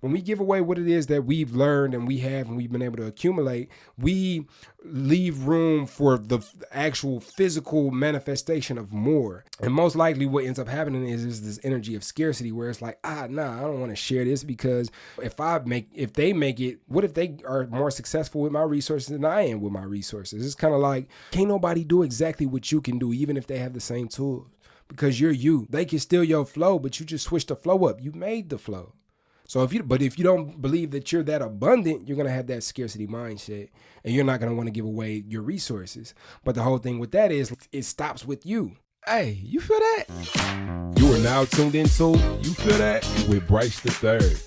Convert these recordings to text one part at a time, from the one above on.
When we give away what it is that we've learned and we've been able to accumulate, we leave room for the actual physical manifestation of more. And most likely what ends up happening is this energy of scarcity where it's like, I don't want to share this because if they make it, what if they are more successful with my resources than I am with my resources? It's kind of like, can't nobody do exactly what you can do, even if they have the same tools, because you're you. They can steal your flow, but you just switch the flow up. You made the flow. So if you don't believe that you're that abundant, you're gonna have that scarcity mindset, and you're not gonna want to give away your resources. But the whole thing with that is it stops with you. Hey, you feel that? You are now tuned into You Feel That with Bryce the Third.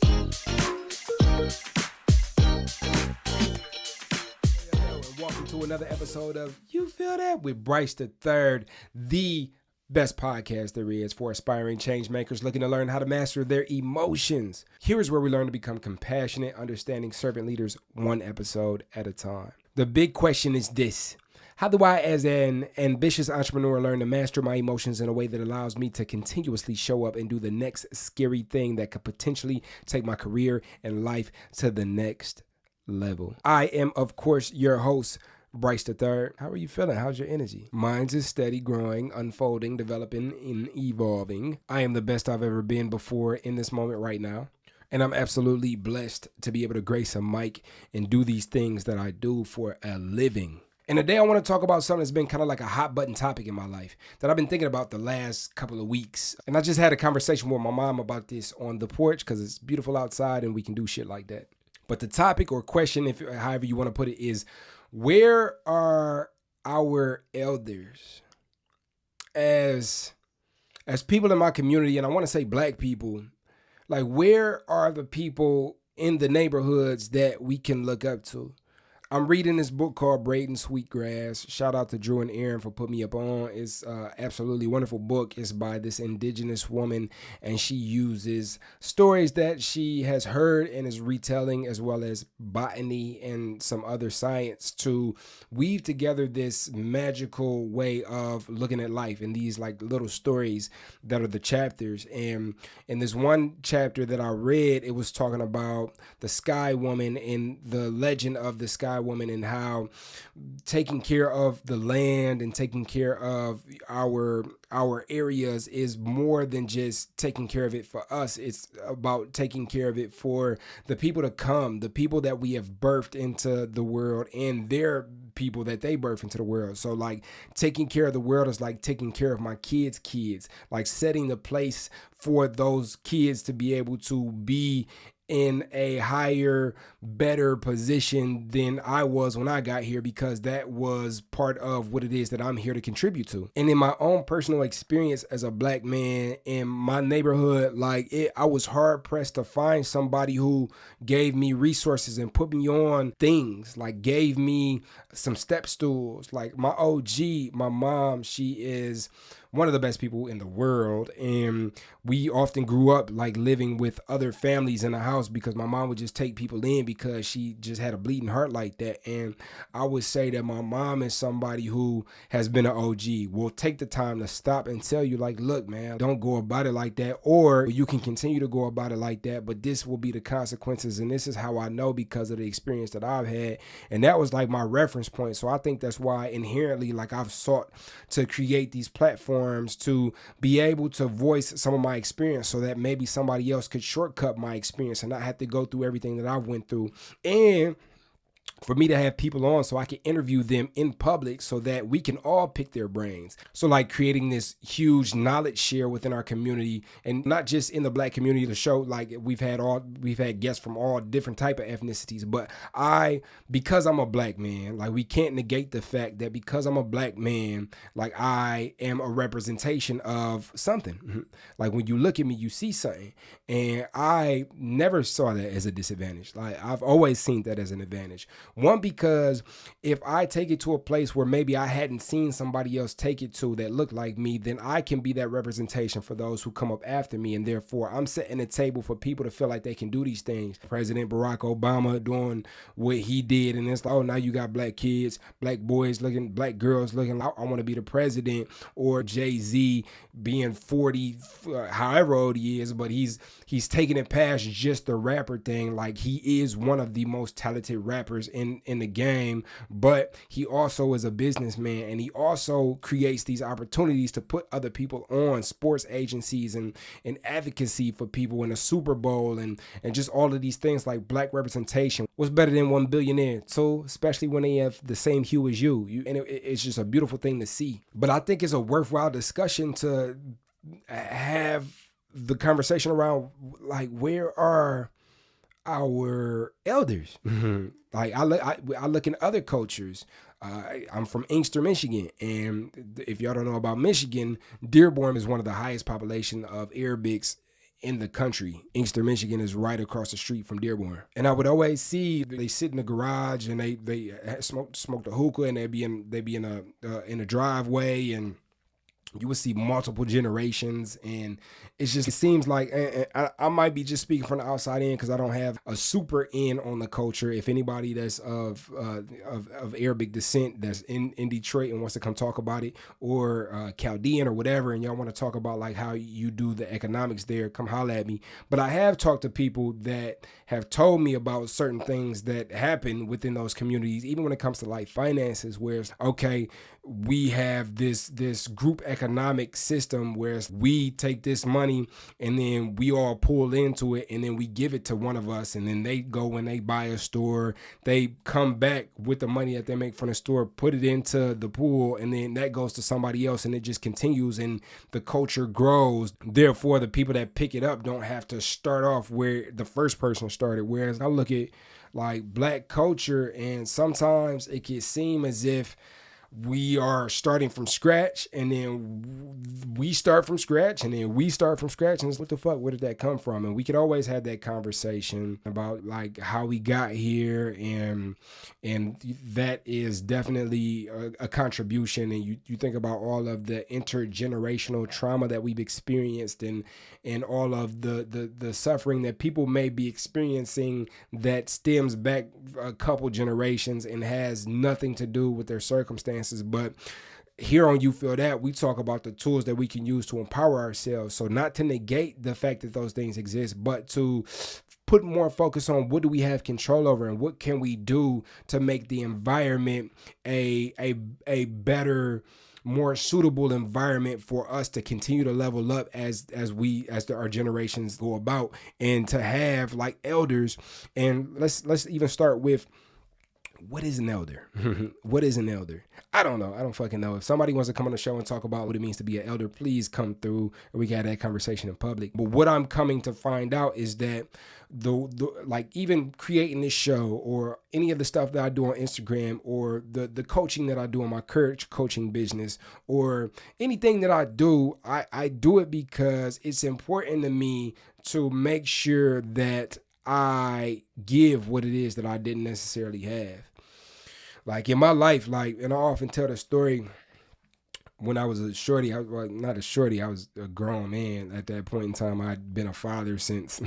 Welcome to another episode of You Feel That with Bryce the Third, the best podcast there is for aspiring change makers looking to learn how to master their emotions. Here is where we learn to become compassionate, understanding servant leaders one episode at a time. The big question is this: how do I, as an ambitious entrepreneur, learn to master my emotions in a way that allows me to continuously show up and do the next scary thing that could potentially take my career and life to the next level? I am, of course, your host, Bryce the Third. How are you feeling? How's your energy? Mine's is steady, growing, unfolding, developing, and evolving. I am the best I've ever been before in this moment right now. And I'm absolutely blessed to be able to grace a mic and do these things that I do for a living. And today I want to talk about something that's been kind of like a hot button topic in my life that I've been thinking about the last couple of weeks. And I just had a conversation with my mom about this on the porch because it's beautiful outside and we can do shit like that. But the topic or question, if however you want to put it, is where are our elders? As people in my community, and I want to say black people, like where are the people in the neighborhoods that we can look up to? I'm reading this book called Braiding Sweetgrass. Shout out to Drew and Aaron for putting me up on. It's absolutely wonderful book. It's by this indigenous woman, and she uses stories that she has heard and is retelling, as well as botany and some other science, to weave together this magical way of looking at life in these like little stories that are the chapters. And in this one chapter that I read, it was talking about the Sky Woman and the legend of the Sky Woman, and how taking care of the land and taking care of our areas is more than just taking care of it for us. It's about taking care of it for the people to come, the people that we have birthed into the world and their people that they birth into the world. So like taking care of the world is like taking care of my kids' kids, like setting the place for those kids to be able to be in a higher, better position than I was when I got here, because that was part of what it is that I'm here to contribute to. And in my own personal experience as a black man in my neighborhood, I was hard pressed to find somebody who gave me resources and put me on things, like gave me some step stools. Like my OG, my mom, she is one of the best people in the world, and we often grew up like living with other families in the house because my mom would just take people in because she just had a bleeding heart like that. And I would say that my mom is somebody who has been an OG, will take the time to stop and tell you like, look man, don't go about it like that, or you can continue to go about it like that, but this will be the consequences, and this is how I know because of the experience that I've had. And that was like my reference point. So I think that's why inherently like I've sought to create these platforms to be able to voice some of my experience so that maybe somebody else could shortcut my experience and not have to go through everything that I went through. And for me to have people on so I can interview them in public so that we can all pick their brains. So like creating this huge knowledge share within our community, and not just in the black community. The show, like we've had guests from all different type of ethnicities, but because I'm a black man, like we can't negate the fact that because I'm a black man, like I am a representation of something. Like when you look at me, you see something, and I never saw that as a disadvantage. Like I've always seen that as an advantage. One, because if I take it to a place where maybe I hadn't seen somebody else take it to that looked like me, then I can be that representation for those who come up after me. And therefore, I'm setting a table for people to feel like they can do these things. President Barack Obama doing what he did. And it's like, oh, now you got black kids, black boys looking, black girls looking, I want to be the president. Or Jay-Z being 40, however old he is, but he's taking it past just the rapper thing. Like, he is one of the most talented rappers in the game, but he also is a businessman, and he also creates these opportunities to put other people on, sports agencies and advocacy for people in the Super Bowl and just all of these things. Like, black representation. What's better than one billionaire? So, especially when they have the same hue as you. And it's just a beautiful thing to see. But I think it's a worthwhile discussion to have the conversation around, like, where are our elders? Like, I look in other cultures. I'm from Inkster, Michigan, and if y'all don't know about Michigan, Dearborn is one of the highest population of Arabics in the country. Inkster, Michigan is right across the street from Dearborn. And I would always see they sit in the garage and they smoke the hookah, and they'd be in a driveway, and you would see multiple generations. And it seems like, and I might be just speaking from the outside in because I don't have a super in on the culture. If anybody that's of Arabic descent that's in Detroit and wants to come talk about it, or Chaldean or whatever, and y'all want to talk about like how you do the economics there, come holler at me. But I have talked to people that have told me about certain things that happen within those communities, even when it comes to like finances, where it's, okay, we have this group economic system where we take this money and then we all pull into it, and then we give it to one of us, and then they go and they buy a store, they come back with the money that they make from the store, put it into the pool, and then that goes to somebody else, and it just continues, and the culture grows. Therefore, the people that pick it up don't have to start off where the first person started. Whereas I look at like black culture, and sometimes it can seem as if we are starting from scratch, and then we start from scratch, and then we start from scratch, and it's what the fuck, where did that come from? And we could always have that conversation about like how we got here, and that is definitely a contribution. And you think about all of the intergenerational trauma that we've experienced, and all of the suffering that people may be experiencing that stems back a couple generations and has nothing to do with their circumstances. But here on You Feel That, we talk about the tools that we can use to empower ourselves. So not to negate the fact that those things exist, but to put more focus on what do we have control over, and what can we do to make the environment a better, more suitable environment for us to continue to level up as our generations go about, and to have like elders. And let's even start with, what is an elder? What is an elder? I don't know. I don't fucking know. If somebody wants to come on the show and talk about what it means to be an elder, please come through and we can have that conversation in public. But what I'm coming to find out is that like even creating this show, or any of the stuff that I do on Instagram, or the coaching that I do in my coaching business, or anything that I do do it because it's important to me to make sure that I give what it is that I didn't necessarily have. Like in my life, and I often tell the story, when I was a shorty, I was a grown man at that point in time. I'd been a father since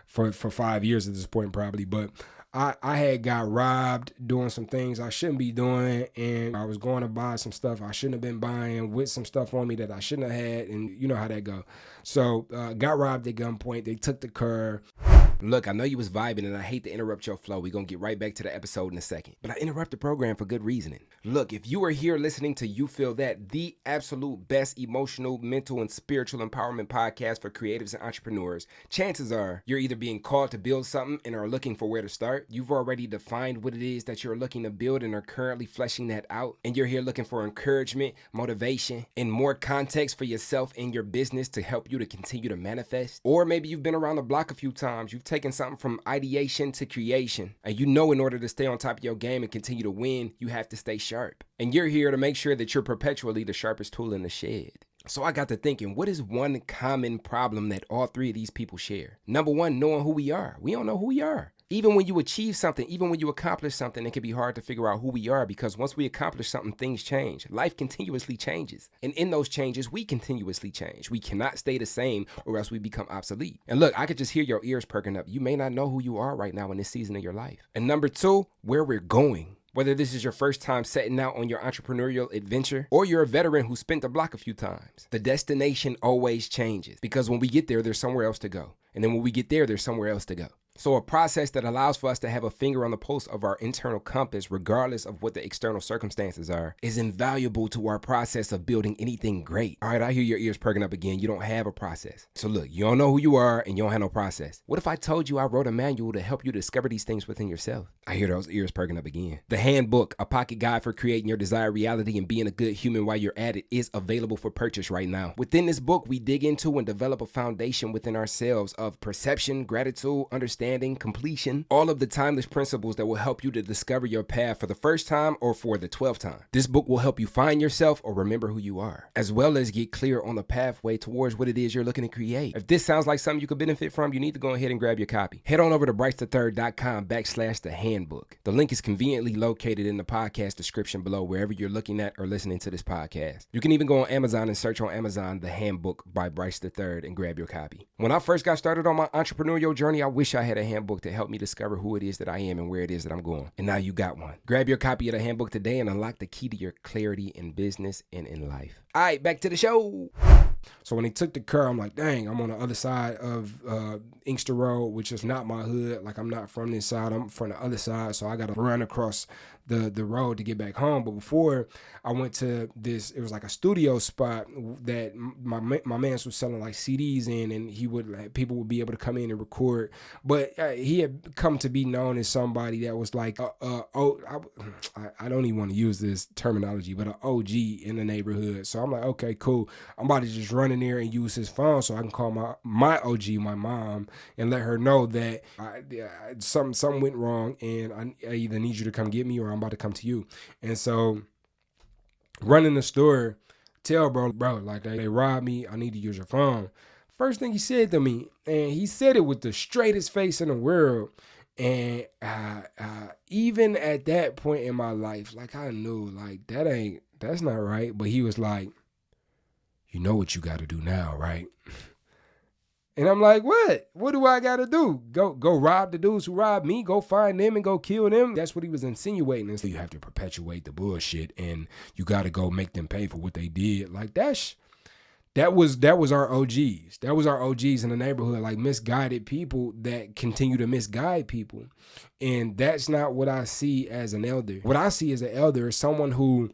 for 5 years at this point probably, but I had got robbed doing some things I shouldn't be doing, and I was going to buy some stuff I shouldn't have been buying, with some stuff on me that I shouldn't have had, and you know how that go. So got robbed at gunpoint. They took the car. Look, I know you was vibing, and I hate to interrupt your flow. We're going to get right back to the episode in a second. But I interrupt the program for good reasoning. Look, if you are here listening to You Feel That, the absolute best emotional, mental, and spiritual empowerment podcast for creatives and entrepreneurs, chances are you're either being called to build something and are looking for where to start. You've already defined what it is that you're looking to build and are currently fleshing that out. And you're here looking for encouragement, motivation, and more context for yourself and your business to help you to continue to manifest. Or maybe you've been around the block a few times. You've taken something from ideation to creation, and you know in order to stay on top of your game and continue to win, you have to stay sharp. And you're here to make sure that you're perpetually the sharpest tool in the shed. So I got to thinking, what is one common problem that all three of these people share? Number one, knowing who we are. We don't know who we are. Even when you achieve something, even when you accomplish something, it can be hard to figure out who we are, because once we accomplish something, things change. Life continuously changes. And in those changes, we continuously change. We cannot stay the same or else we become obsolete. And look, I could just hear your ears perking up. You may not know who you are right now in this season of your life. And number two, where we're going. Whether this is your first time setting out on your entrepreneurial adventure or you're a veteran who spent the block a few times, the destination always changes, because when we get there, there's somewhere else to go. And then when we get there, there's somewhere else to go. So a process that allows for us to have a finger on the pulse of our internal compass, regardless of what the external circumstances are, is invaluable to our process of building anything great. All right, I hear your ears perking up again. You don't have a process. So look, you don't know who you are and you don't have no process. What if I told you I wrote a manual to help you discover these things within yourself? I hear those ears perking up again. The Handbook, a pocket guide for creating your desired reality and being a good human while you're at it, is available for purchase right now. Within this book, we dig into and develop a foundation within ourselves of perception, gratitude, understanding, completion, all of the timeless principles that will help you to discover your path for the first time or for the 12th time. This book will help you find yourself or remember who you are, as well as get clear on the pathway towards what it is you're looking to create. If this sounds like something you could benefit from, you need to go ahead and grab your copy. Head on over to brycethe3rd.com/the handbook. The link is conveniently located in the podcast description below, wherever you're looking at or listening to this podcast. You can even go on Amazon and search on Amazon The Handbook by Bryce the Third and grab your copy. When I first got started on my entrepreneurial journey, I wish I had a handbook to help me discover who it is that I am and where it is that I'm going. And now you got one. Grab your copy of the Handbook today and unlock the key to your clarity in business and in life. All right, back to the show. So when he took the car, I'm like, dang, I'm on the other side of Inkster Road, which is not my hood. Like, I'm not from this side. I'm from the other side. So I got to run across the road to get back home. But before I went to this, it was like a studio spot that my man was selling like CDs in, and he would, like, people would be able to come in and record. But he had come to be known as somebody that was like, I don't even want to use this terminology, but an OG in the neighborhood. So I'm like, okay, cool. I'm about to just run in there and use his phone so I can call my OG, my mom, and let her know that something went wrong and I either need you to come get me or I'm about to come to you. And so run in the store, tell bro, like they robbed me. I need to use your phone. First thing he said to me, and he said it with the straightest face in the world. And even at that point in my life, like, I knew, like, that's not right. But he was like, you know what you got to do now, right? And I'm like, what? What do I got to do? Go rob the dudes who robbed me? Go find them and go kill them? That's what he was insinuating. And so you have to perpetuate the bullshit and you got to go make them pay for what they did. Like, that was our OGs. That was our OGs in the neighborhood, like misguided people that continue to misguide people. And that's not what I see as an elder. What I see as an elder is someone who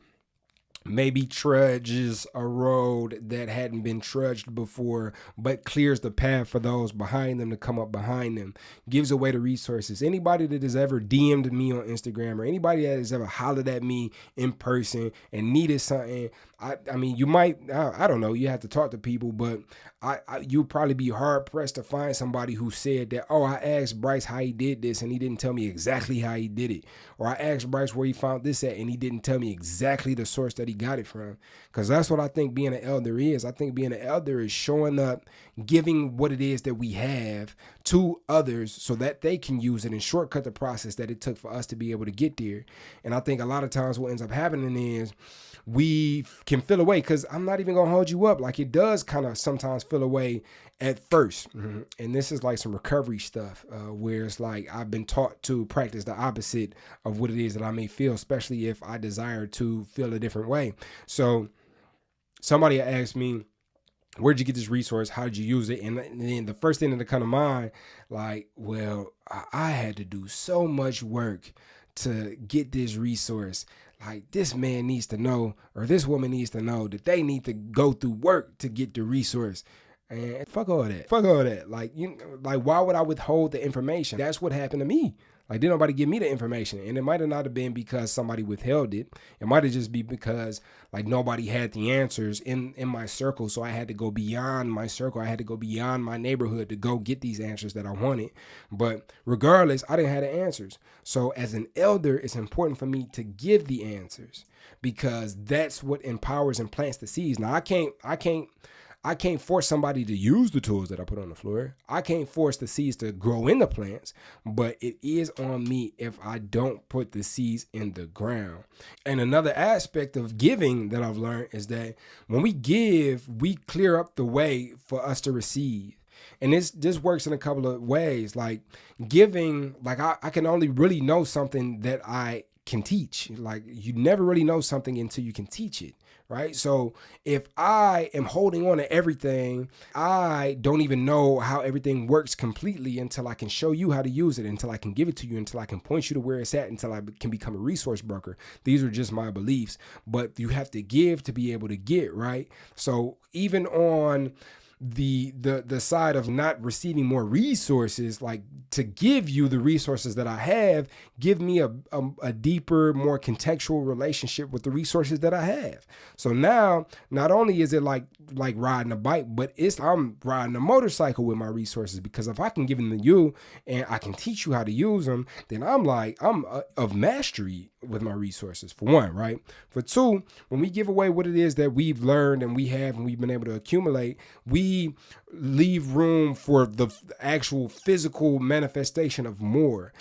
maybe trudges a road that hadn't been trudged before, but clears the path for those behind them to come up behind them, gives away the resources. Anybody that has ever DM'd me on Instagram or anybody that has ever hollered at me in person and needed something, I mean, you might, I don't know, you have to talk to people, but you'll probably be hard pressed to find somebody who said that, oh, I asked Bryce how he did this and he didn't tell me exactly how he did it. Or I asked Bryce where he found this at and he didn't tell me exactly the source that he got it from. Because that's what I think being an elder is. I think being an elder is showing up, giving what it is that we have to others so that they can use it and shortcut the process that it took for us to be able to get there. And I think a lot of times what ends up happening is we can feel away, because I'm not even going to hold you up. Like, it does kind of sometimes feel away at first. Mm-hmm. And this is like some recovery stuff where it's like I've been taught to practice the opposite of what it is that I may feel, especially if I desire to feel a different way. So somebody asked me, where'd you get this resource? How did you use it? And then the first thing that come to mind, like, well, I had to do so much work to get this resource. Like, this man needs to know, or this woman needs to know that they need to go through work to get the resource. And fuck all that. Like, why would I withhold the information? That's what happened to me. Like, didn't nobody give me the information. And it might have not have been because somebody withheld it. It might have just been because, like, nobody had the answers in my circle. So I had to go beyond my circle. I had to go beyond my neighborhood to go get these answers that I wanted. But regardless, I didn't have the answers. So as an elder, it's important for me to give the answers, because that's what empowers and plants the seeds. Now, I can't I can't force somebody to use the tools that I put on the floor. I can't force the seeds to grow in the plants, but it is on me if I don't put the seeds in the ground. And another aspect of giving that I've learned is that when we give, we clear up the way for us to receive. And this works in a couple of ways. Like giving, like I can only really know something that I can teach. Like you never really know something until you can teach it, right? So if I am holding on to everything, I don't even know how everything works completely until I can show you how to use it, until I can give it to you, until I can point you to where it's at, until I can become a resource broker. These are just my beliefs, but you have to give to be able to get, right? So even on the side of not receiving more resources, like to give you the resources that I have, give me a deeper, more contextual relationship with the resources that I have. So now, not only is it like riding a bike, but I'm riding a motorcycle with my resources, because if I can give them to you and I can teach you how to use them, then I'm of mastery with my resources, for one, right? For two, when we give away what it is that we've learned and we have and we've been able to accumulate, we leave room for the actual physical manifestation of more,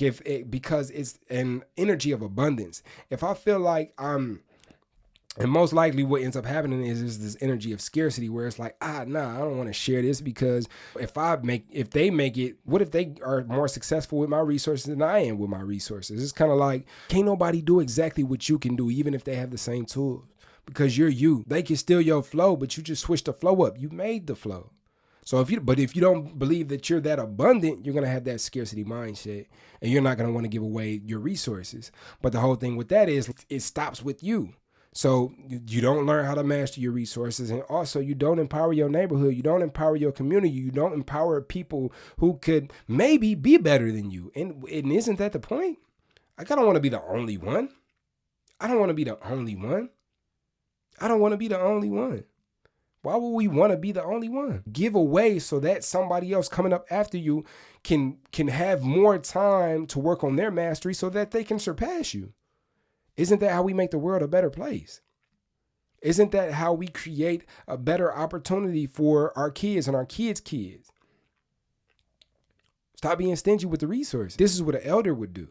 because it's an energy of abundance. If I feel like and most likely what ends up happening is this energy of scarcity where it's like, I don't want to share this, because if they make it, what if they are more successful with my resources than I am with my resources? It's kind of like, can't nobody do exactly what you can do, even if they have the same tools, because you're you. They can steal your flow, but you just switch the flow up. You made the flow. So if you don't believe that you're that abundant, you're going to have that scarcity mindset, and you're not going to want to give away your resources. But the whole thing with that is it stops with you. So you don't learn how to master your resources, and also you don't empower your neighborhood. You don't empower your community. You don't empower people who could maybe be better than you. And isn't that the point? I don't want to be the only one. I don't want to be the only one. I don't want to be the only one. Why would we want to be the only one? Give away so that somebody else coming up after you can have more time to work on their mastery so that they can surpass you. Isn't that how we make the world a better place? Isn't that how we create a better opportunity for our kids and our kids' kids? Stop being stingy with the resources. This is what an elder would do.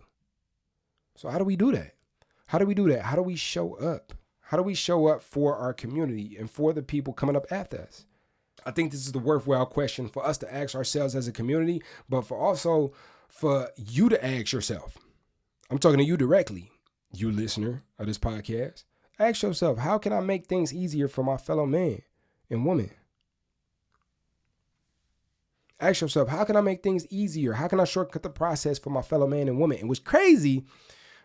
So how do we do that? How do we do that? How do we show up? How do we show up for our community and for the people coming up after us? I think this is the worthwhile question for us to ask ourselves as a community, but for you to ask yourself. I'm talking to you directly, you listener of this podcast. Ask yourself, how can I make things easier for my fellow man and woman? Ask yourself, how can I make things easier? How can I shortcut the process for my fellow man and woman? And what's crazy,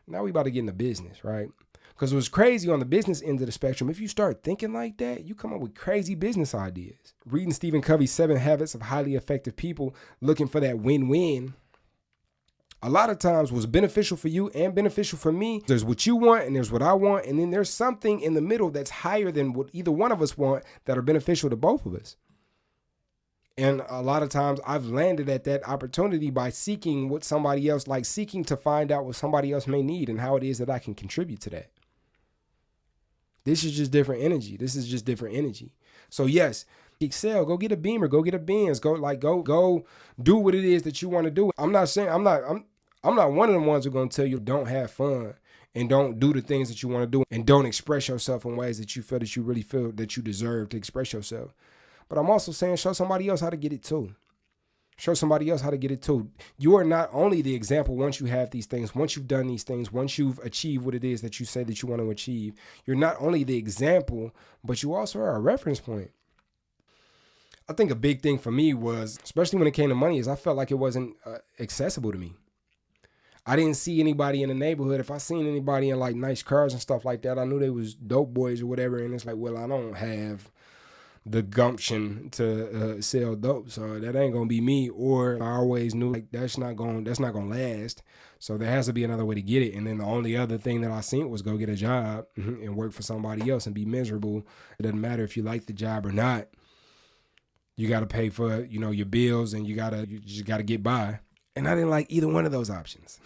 now we about to get into business, right? Because what's crazy on the business end of the spectrum, if you start thinking like that, you come up with crazy business ideas. Reading Stephen Covey's 7 Habits of Highly Effective People, looking for that win-win, a lot of times what's beneficial for you and beneficial for me, there's what you want and there's what I want, and then there's something in the middle that's higher than what either one of us want that are beneficial to both of us. And a lot of times I've landed at that opportunity by seeking what somebody else, like seeking to find out what somebody else may need and how it is that I can contribute to that. This is just different energy. So yes, excel, go get a Beamer, go get a Benz, go do what it is that you want to do. I'm not one of the ones who are going to tell you don't have fun and don't do the things that you want to do and don't express yourself in ways that you feel that you really feel that you deserve to express yourself. But I'm also saying show somebody else how to get it too. Show somebody else how to get it too. You are not only the example once you have these things, once you've done these things, once you've achieved what it is that you say that you want to achieve. You're not only the example, but you also are a reference point. I think a big thing for me was, especially when it came to money, is I felt like it wasn't accessible to me. I didn't see anybody in the neighborhood. If I seen anybody in like nice cars and stuff like that, I knew they was dope boys or whatever. And it's like, well, I don't have the gumption to sell dope, so that ain't gonna be me. Or I always knew like that's not gonna last, so there has to be another way to get it. And then the only other thing that I seen was go get a job and work for somebody else and be miserable. It doesn't matter if you like the job or not. You got to pay for your bills, and you just gotta get by. And I didn't like either one of those options.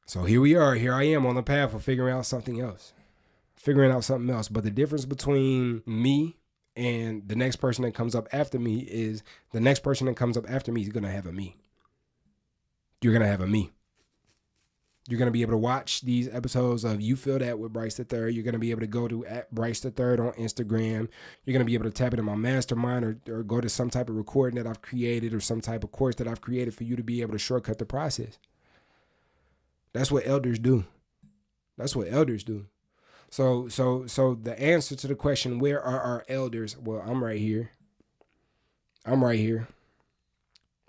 So here we are. Here I am on the path of figuring out something else. But the difference between me And the next person that comes up after me is going to have a me. You're going to have a me. You're going to be able to watch these episodes of You Feel That with Bryce the Third. You're going to be able to go to @Bryce the Third on Instagram. You're going to be able to tap into my mastermind or go to some type of recording that I've created or some type of course that I've created for you to be able to shortcut the process. That's what elders do. So the answer to the question, where are our elders? Well, I'm right here.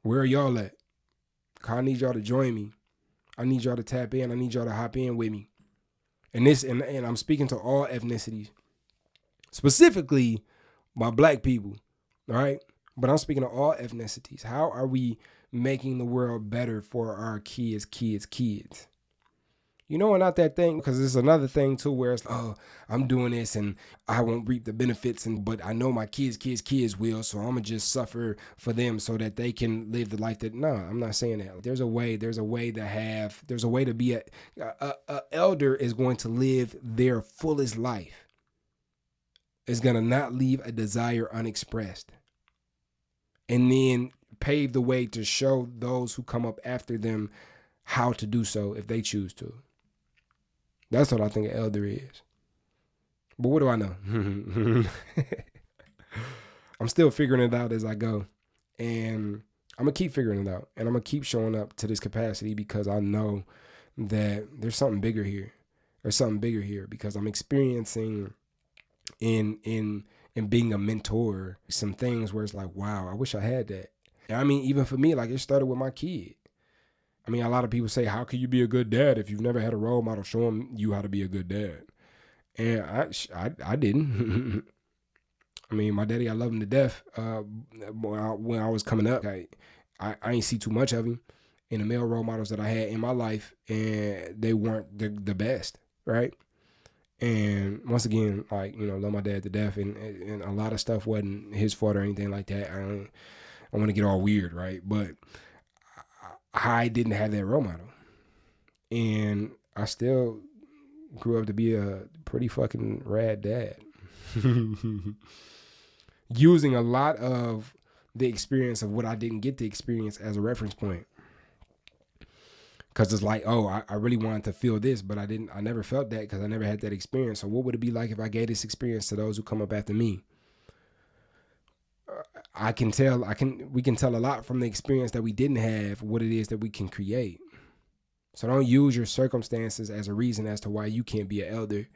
Where are y'all at? I need y'all to join me. I need y'all to tap in. I need y'all to hop in with me. And I'm speaking to all ethnicities, specifically my black people, all right? But I'm speaking to all ethnicities. How are we making the world better for our kids? You know, and not that thing, because there's another thing too where it's, oh, I'm doing this and I won't reap the benefits, but I know my kids will, so I'm going to just suffer for them so that they can live the life that, no, I'm not saying that. There's a way to be a elder is going to live their fullest life. Is going to not leave a desire unexpressed. And then pave the way to show those who come up after them how to do so if they choose to. That's what I think an elder is. But what do I know? I'm still figuring it out as I go. And I'm going to keep figuring it out. And I'm going to keep showing up to this capacity because I know that there's something bigger here. Because I'm experiencing in being a mentor some things where it's like, wow, I wish I had that. I mean, even for me, like it started with my kid. I mean, a lot of people say, how can you be a good dad if you've never had a role model showing you how to be a good dad? And I didn't. I mean, my daddy, I love him to death. When I was coming up, I ain't see too much of him in the male role models that I had in my life, and they weren't the best, right? And once again, like, you know, love my dad to death, and a lot of stuff wasn't his fault or anything like that. I want to get all weird, right? But I didn't have that role model. And I still grew up to be a pretty fucking rad dad. Using a lot of the experience of what I didn't get to experience as a reference point. Because it's like, oh, I really wanted to feel this, but I never felt that because I never had that experience. So what would it be like if I gave this experience to those who come up after me? We can tell a lot from the experience that we didn't have what it is that we can create. So don't use your circumstances as a reason as to why you can't be an elder,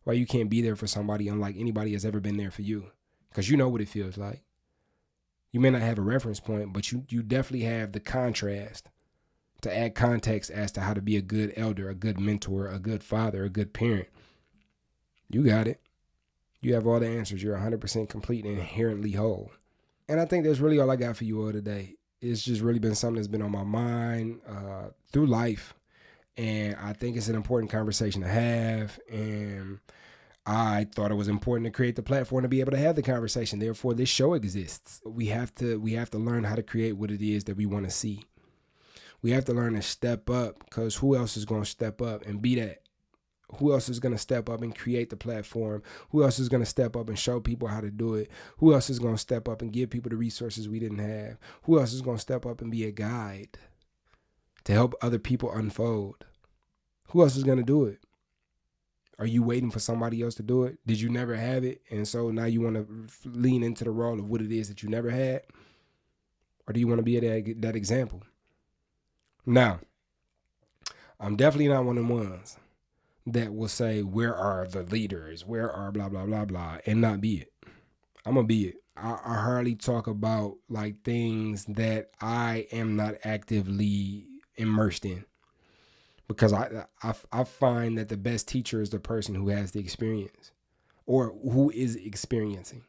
why you can't be there for somebody unlike anybody has ever been there for you. Because you know what it feels like. You may not have a reference point, but you definitely have the contrast to add context as to how to be a good elder, a good mentor, a good father, a good parent. You got it. You have all the answers. You're 100% complete and inherently whole. And I think that's really all I got for you all today. It's just really been something that's been on my mind through life. And I think it's an important conversation to have. And I thought it was important to create the platform to be able to have the conversation. Therefore, this show exists. We have to learn how to create what it is that we want to see. We have to learn to step up, because who else is going to step up and be that? Who else is going to step up and create the platform? Who else is going to step up and show people how to do it? Who else is going to step up and give people the resources we didn't have? Who else is going to step up and be a guide to help other people unfold? Who else is going to do it? Are you waiting for somebody else to do it? Did you never have it? And so now you want to lean into the role of what it is that you never had? Or do you want to be that example? Now, I'm definitely not one of the ones that will say, where are the leaders? Where are blah, blah, blah, blah, and not be it. I'm going to be it. I hardly talk about like things that I am not actively immersed in, because I find that the best teacher is the person who has the experience or who is experiencing.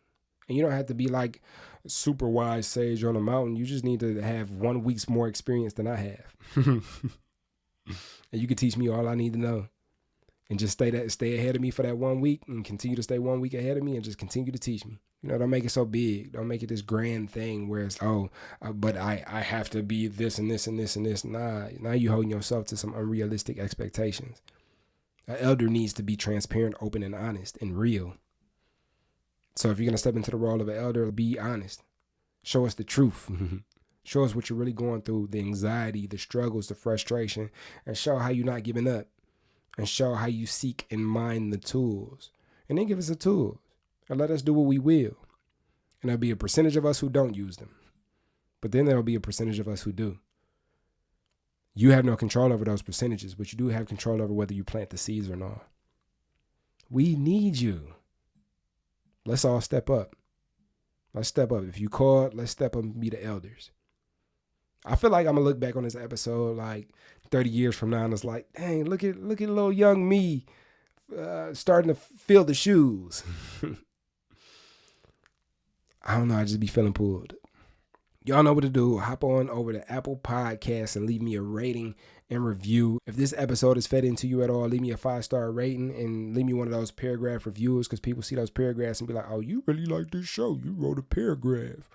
And you don't have to be like super wise sage on a mountain. You just need to have 1 week's more experience than I have. And you can teach me all I need to know. And just stay ahead of me for that 1 week and continue to stay 1 week ahead of me and just continue to teach me. You know, don't make it so big. Don't make it this grand thing where it's, but I have to be this and this and this and this. Nah, now you holding yourself to some unrealistic expectations. An elder needs to be transparent, open, and honest and real. So if you're going to step into the role of an elder, be honest. Show us the truth. Show us what you're really going through, the anxiety, the struggles, the frustration, and show how you're not giving up, and show how you seek and mine the tools. And then give us the tools and let us do what we will. And there'll be a percentage of us who don't use them. But then there'll be a percentage of us who do. You have no control over those percentages, but you do have control over whether you plant the seeds or not. We need you. Let's all step up. Let's step up. If you called, let's step up and be the elders. I feel like I'm going to look back on this episode like 30 years from now and it's like, dang, look at little young me starting to fill the shoes. I don't know. I just be feeling pulled. Y'all know what to do. Hop on over to Apple Podcasts and leave me a rating and review. If this episode has fed into you at all, leave me a 5-star rating and leave me one of those paragraph reviews because people see those paragraphs and be like, oh, you really like this show. You wrote a paragraph.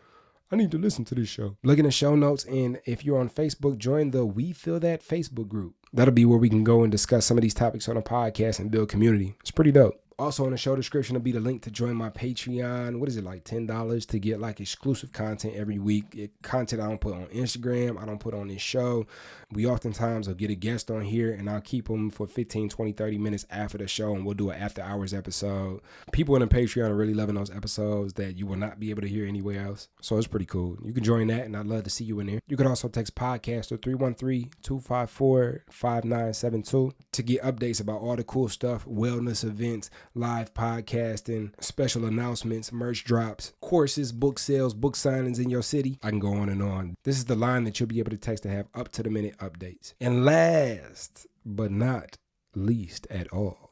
I need to listen to this show. Look in the show notes, and if you're on Facebook, join the We Feel That Facebook group. That'll be where we can go and discuss some of these topics on a podcast and build community. It's pretty dope. Also in the show description will be the link to join my Patreon. What is it, like $10 to get like exclusive content every week? Content I don't put on Instagram, I don't put on this show. We oftentimes will get a guest on here and I'll keep them for 15, 20, 30 minutes after the show and we'll do an after hours episode. People in the Patreon are really loving those episodes that you will not be able to hear anywhere else. So it's pretty cool. You can join that and I'd love to see you in there. You can also text podcast to 313-254-5972 to get updates about all the cool stuff, wellness events, live podcasting, special announcements, merch drops, courses, book sales, book signings in your city. I can go on and on. This is the line that you'll be able to text to have up to the minute updates. And last but not least at all,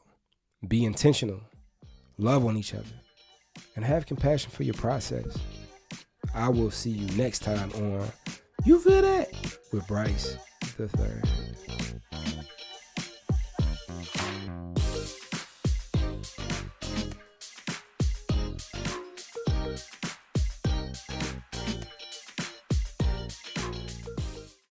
be intentional, love on each other, and have compassion for your process. I will see you next time on You Feel That with Bryce the Third.